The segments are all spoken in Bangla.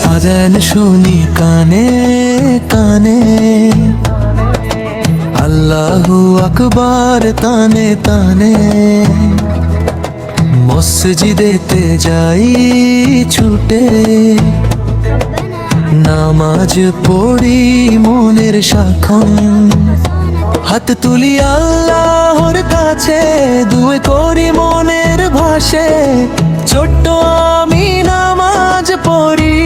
আজান শুনি কানে কানে, আল্লাহু আকবার তানে তানে। মসজিদেতে যাই ছুটে, নামাজ পড়ি মনের সাখন। হাত তুলি আল্লাহর কাছে, দুয়ে করি মনের ভাষে। ছোট্ট আমি নামাজ পড়ি,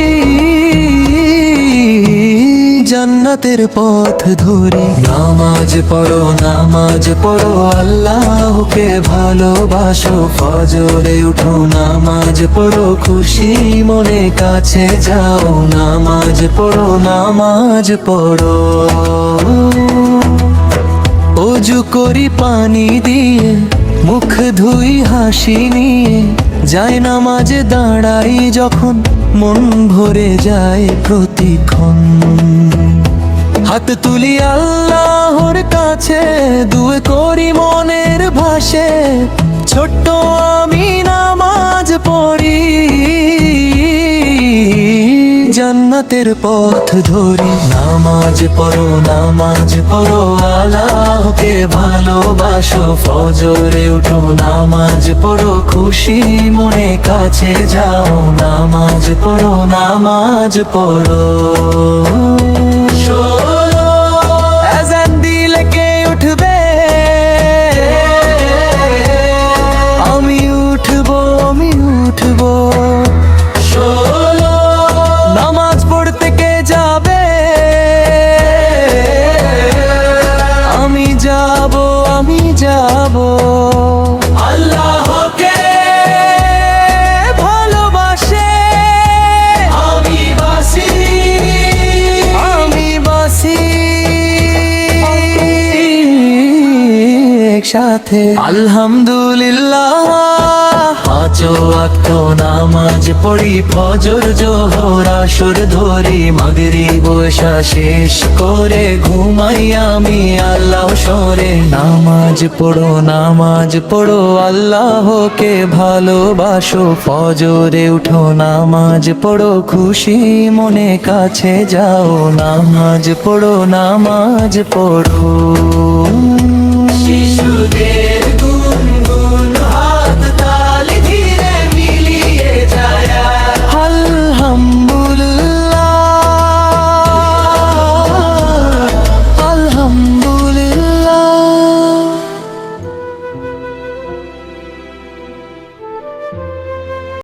জান্নাতের পথ ধরি। নামাজ পড়ো নামাজ পড়ো, আল্লাহকে ভালোবাসো। ফজরে উঠো নামাজ পড়ো, খুশি মনে কাছে যাও। নামাজ পড়ো নামাজ পড়ো। অজু করি পানি দিয়ে, মুখ ধুই হাসি নিয়ে। যাই নামাজে দাঁড়াই যখন, মন ভরে যায় প্রতিক্ষণ। হাত তুলি আল্লাহর কাছে, দুয়ে করি মনের ভাষে। ছোট্ট আমি নামাজ পড়ি, জান্নাতের পথ ধরি। নামাজ পড়ো নামাজ পড়ো, আল্লাহকে ভালোবাসো। ফজরে উঠো নামাজ পড়ো, খুশি মনে কাছে যাও। নামাজ পড়ো নামাজ পড়ো। আযান দিলে কে উঠবে, আমি উঠবো আমি উঠবো। নামাজ পড়তে কে যাবে, আমি যাব আমি যাব। আল্লাহকে ভালোবাসে আমি বাসি, আমি বাসি একসাথে। আলহামদুলিল্লাহ, পাঁচ ওয়াক্ত নামাজ পড়ি। ফজর জোহর আসর ধরি, মাগরিব এশা শেষ করে ঘুমাই আমি আল্লাহ সরে। নামাজ পড়ো আল্লাহকে ভালোবাসো। ফজরে উঠো নামাজ পড়ো, খুশি মনে কাছে যাও। নামাজ পড়ো নামাজ পড়ো।